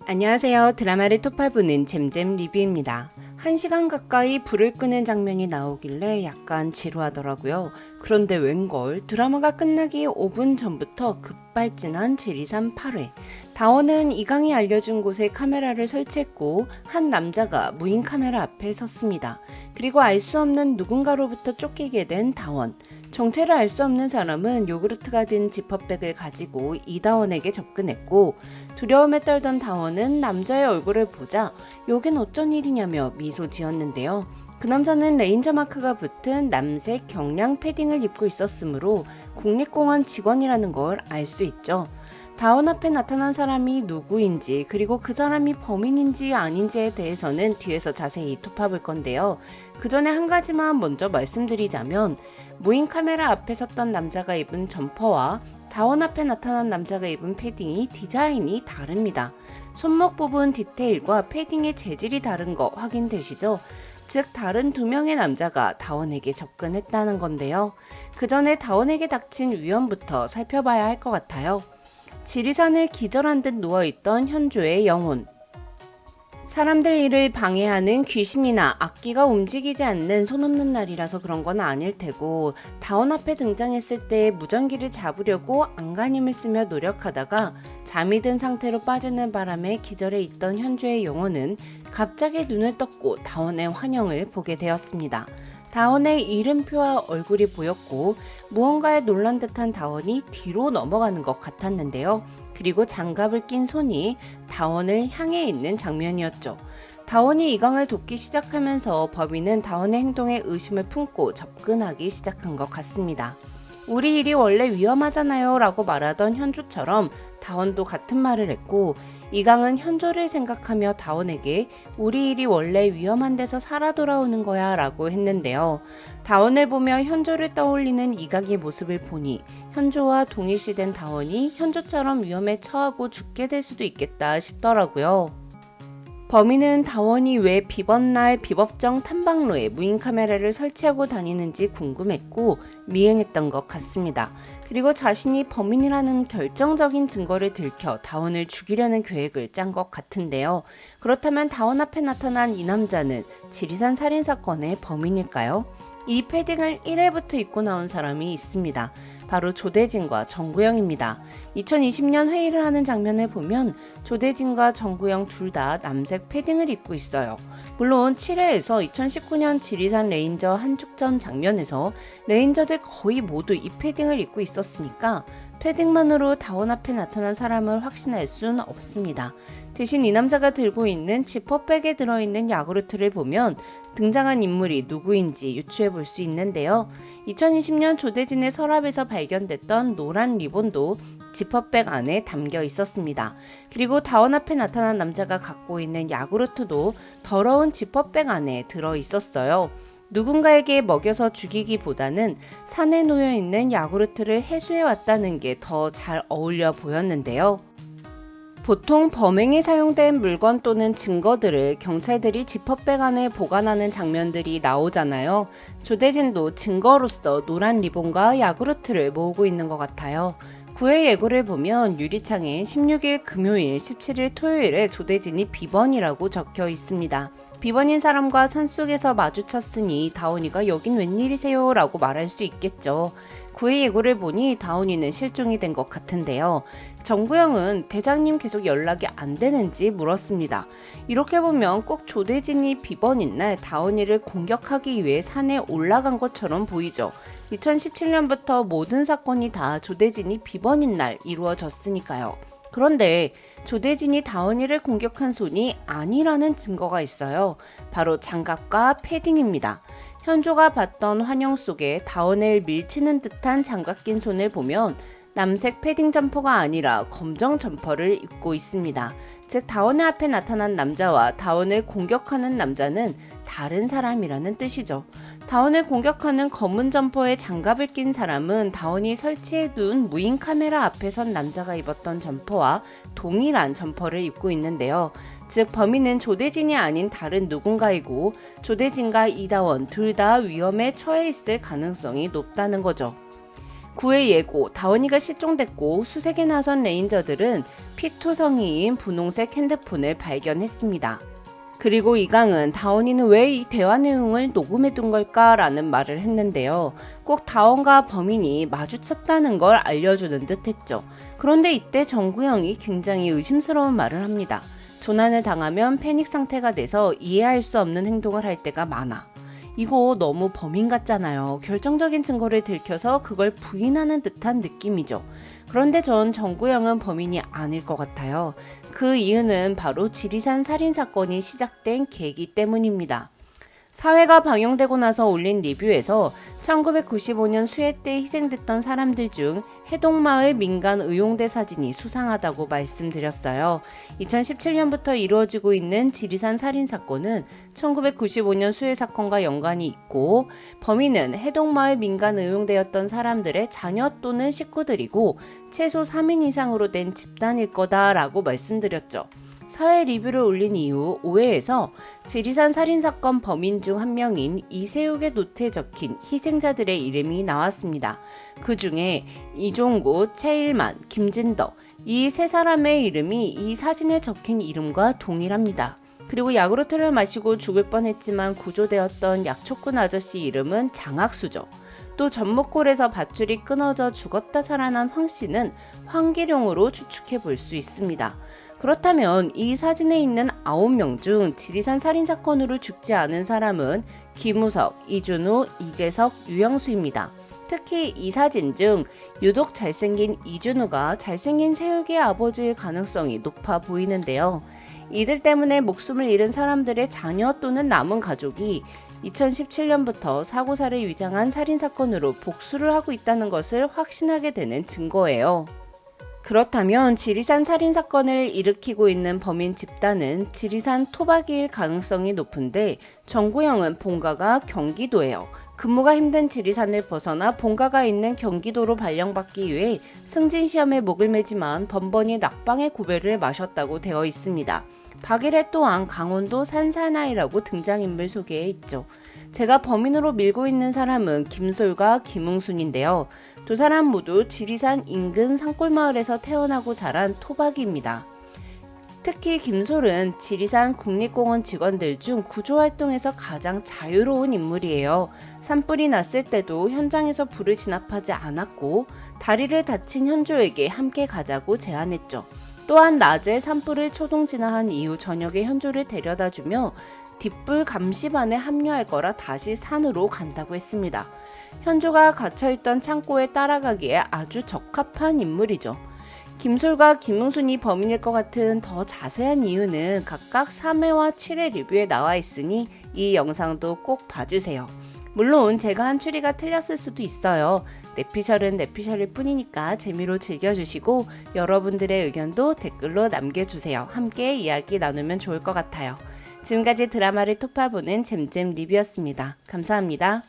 안녕하세요. 드라마를 토파보는 잼잼 리뷰입니다. 1시간 가까이 불을 끄는 장면이 나오길래 약간 지루하더라고요. 그런데 웬걸 드라마가 끝나기 5분 전부터 급발진한 지리산 8회. 다원은 이강이 알려준 곳에 카메라를 설치했고 한 남자가 무인 카메라 앞에 섰습니다. 그리고 알 수 없는 누군가로부터 쫓기게 된 다원. 정체를 알 수 없는 사람은 요구르트가 든 지퍼백을 가지고 이다원에게 접근했고 두려움에 떨던 다원은 남자의 얼굴을 보자 여긴 어쩐 일이냐며 미소 지었는데요. 그 남자는 레인저 마크가 붙은 남색 경량 패딩을 입고 있었으므로 국립공원 직원이라는 걸 알 수 있죠. 다원 앞에 나타난 사람이 누구인지 그리고 그 사람이 범인인지 아닌지에 대해서는 뒤에서 자세히 토파볼 건데요. 그 전에 한 가지만 먼저 말씀드리자면 무인 카메라 앞에 섰던 남자가 입은 점퍼와 다원 앞에 나타난 남자가 입은 패딩이 디자인이 다릅니다. 손목 부분 디테일과 패딩의 재질이 다른 거 확인되시죠? 즉 다른 두 명의 남자가 다원에게 접근했다는 건데요. 그 전에 다원에게 닥친 위험부터 살펴봐야 할 것 같아요. 지리산을 기절한 듯 누워있던 현조의 영혼. 사람들 일을 방해하는 귀신이나 악기가 움직이지 않는 손 없는 날이라서 그런 건 아닐 테고 다원 앞에 등장했을 때 무전기를 잡으려고 안간힘을 쓰며 노력하다가 잠이 든 상태로 빠지는 바람에 기절해 있던 현조의 영혼은 갑자기 눈을 떴고 다원의 환영을 보게 되었습니다. 다원의 이름표와 얼굴이 보였고 무언가에 놀란 듯한 다원이 뒤로 넘어가는 것 같았는데요. 그리고 장갑을 낀 손이 다원을 향해 있는 장면이었죠. 다원이 이강을 돕기 시작하면서 범인은 다원의 행동에 의심을 품고 접근하기 시작한 것 같습니다. 우리 일이 원래 위험하잖아요 라고 말하던 현조처럼 다원도 같은 말을 했고 이강은 현조를 생각하며 다원에게 우리 일이 원래 위험한 데서 살아 돌아오는 거야 라고 했는데요. 다원을 보며 현조를 떠올리는 이강의 모습을 보니 현조와 동일시된 다원이 현조처럼 위험에 처하고 죽게 될 수도 있겠다 싶더라고요. 범인은 다원이 왜 비번날 비법정 탐방로에 무인 카메라를 설치하고 다니는지 궁금했고 미행했던 것 같습니다. 그리고 자신이 범인이라는 결정적인 증거를 들켜 다원을 죽이려는 계획을 짠 것 같은데요. 그렇다면 다원 앞에 나타난 이 남자는 지리산 살인사건의 범인일까요? 이 패딩을 1회부터 입고 나온 사람이 있습니다. 바로 조대진과 정구영입니다. 2020년 회의를 하는 장면을 보면 조대진과 정구영 둘 다 남색 패딩을 입고 있어요. 물론 7회에서 2019년 지리산 레인저 한축전 장면에서 레인저들 거의 모두 이 패딩을 입고 있었으니까 패딩만으로 다원 앞에 나타난 사람을 확신할 수는 없습니다. 대신 이 남자가 들고 있는 지퍼백에 들어있는 야구르트를 보면 등장한 인물이 누구인지 유추해 볼 수 있는데요. 2020년 조대진의 서랍에서 발견됐던 노란 리본도 지퍼백 안에 담겨 있었습니다. 그리고 다원 앞에 나타난 남자가 갖고 있는 야구르트도 더러운 지퍼백 안에 들어 있었어요. 누군가에게 먹여서 죽이기보다는 산에 놓여 있는 야구르트를 해수해 왔다는 게 더 잘 어울려 보였는데요. 보통 범행에 사용된 물건 또는 증거들을 경찰들이 지퍼백 안에 보관하는 장면들이 나오잖아요. 조대진도 증거로서 노란 리본과 야구르트를 모으고 있는 것 같아요. 9회 예고를 보면 유리창에 16일 금요일, 17일 토요일에 조대진이 비번이라고 적혀 있습니다. 비번인 사람과 산속에서 마주쳤으니 다운이가 여긴 웬일이세요? 라고 말할 수 있겠죠. 9회 예고를 보니 다운이는 실종이 된 것 같은데요. 정구영은 대장님 계속 연락이 안 되는지 물었습니다. 이렇게 보면 꼭 조대진이 비번인 날 다운이를 공격하기 위해 산에 올라간 것처럼 보이죠. 2017년부터 모든 사건이 다 조대진이 비번인 날 이루어졌으니까요. 그런데 조대진이 다원이를 공격한 손이 아니라는 증거가 있어요. 바로 장갑과 패딩입니다. 현조가 봤던 환영 속에 다원을 밀치는 듯한 장갑 낀 손을 보면 남색 패딩 점퍼가 아니라 검정 점퍼를 입고 있습니다. 즉 다원의 앞에 나타난 남자와 다원을 공격하는 남자는 다른 사람이라는 뜻이죠. 다원을 공격하는 검은 점퍼에 장갑을 낀 사람은 다원이 설치해둔 무인 카메라 앞에 선 남자가 입었던 점퍼와 동일한 점퍼를 입고 있는데요. 즉 범인은 조대진이 아닌 다른 누군가이고 조대진과 이다원 둘 다 위험에 처해 있을 가능성이 높다는 거죠. 구의 예고, 다원이가 실종됐고 수색에 나선 레인저들은 피투성이인 분홍색 핸드폰을 발견했습니다. 그리고 이강은 다원이는 왜 이 대화 내용을 녹음해둔 걸까라는 말을 했는데요. 꼭 다원과 범인이 마주쳤다는 걸 알려주는 듯 했죠. 그런데 이때 정구영이 굉장히 의심스러운 말을 합니다. 조난을 당하면 패닉 상태가 돼서 이해할 수 없는 행동을 할 때가 많아. 이거 너무 범인 같잖아요. 결정적인 증거를 들켜서 그걸 부인하는 듯한 느낌이죠. 그런데 전 정구영은 범인이 아닐 것 같아요. 그 이유는 바로 지리산 살인사건이 시작된 계기 때문입니다. 사회가 방영되고 나서 올린 리뷰에서 1995년 수해 때 희생됐던 사람들 중 해동마을 민간 의용대 사진이 수상하다고 말씀드렸어요. 2017년부터 이루어지고 있는 지리산 살인사건은 1995년 수해 사건과 연관이 있고 범인은 해동마을 민간 의용대였던 사람들의 자녀 또는 식구들이고 최소 3인 이상으로 된 집단일 거다라고 말씀드렸죠. 사회 리뷰를 올린 이후 5회에서 지리산 살인사건 범인 중 한 명인 이세욱의 노트에 적힌 희생자들의 이름이 나왔습니다. 그 중에 이종구, 최일만, 김진덕 이 세 사람의 이름이 이 사진에 적힌 이름과 동일합니다. 그리고 야구르트를 마시고 죽을 뻔했지만 구조되었던 약초꾼 아저씨 이름은 장학수죠. 또 전목골에서 밧줄이 끊어져 죽었다 살아난 황씨는 황기룡으로 추측해 볼 수 있습니다. 그렇다면 이 사진에 있는 9명 중 지리산 살인사건으로 죽지 않은 사람은 김우석, 이준우, 이재석, 유영수입니다. 특히 이 사진 중 유독 잘생긴 이준우가 잘생긴 세욱의 아버지일 가능성이 높아 보이는데요. 이들 때문에 목숨을 잃은 사람들의 자녀 또는 남은 가족이 2017년부터 사고사를 위장한 살인사건으로 복수를 하고 있다는 것을 확신하게 되는 증거예요. 그렇다면 지리산 살인사건을 일으키고 있는 범인 집단은 지리산 토박이일 가능성이 높은데 정구영은 본가가 경기도예요. 근무가 힘든 지리산을 벗어나 본가가 있는 경기도로 발령받기 위해 승진시험에 목을 매지만 번번이 낙방의 고배를 마셨다고 되어 있습니다. 박일혜 또한 강원도 산사나이라고 등장인물 소개에 있죠. 제가 범인으로 밀고 있는 사람은 김솔과 김웅순인데요. 두 사람 모두 지리산 인근 산골마을에서 태어나고 자란 토박이입니다. 특히 김솔은 지리산 국립공원 직원들 중 구조활동에서 가장 자유로운 인물이에요. 산불이 났을 때도 현장에서 불을 진압하지 않았고 다리를 다친 현조에게 함께 가자고 제안했죠. 또한 낮에 산불을 초동 진화한 이후 저녁에 현조를 데려다주며 뒷불 감시반에 합류할 거라 다시 산으로 간다고 했습니다. 현조가 갇혀있던 창고에 따라가기에 아주 적합한 인물이죠. 김솔과 김웅순이 범인일 것 같은 더 자세한 이유는 각각 3회와 7회 리뷰에 나와 있으니 이 영상도 꼭 봐주세요. 물론 제가 한 추리가 틀렸을 수도 있어요. 내피셜은 내피셜일 뿐이니까 재미로 즐겨주시고 여러분들의 의견도 댓글로 남겨주세요. 함께 이야기 나누면 좋을 것 같아요. 지금까지 드라마를 톱파보는 잼잼 리뷰였습니다. 감사합니다.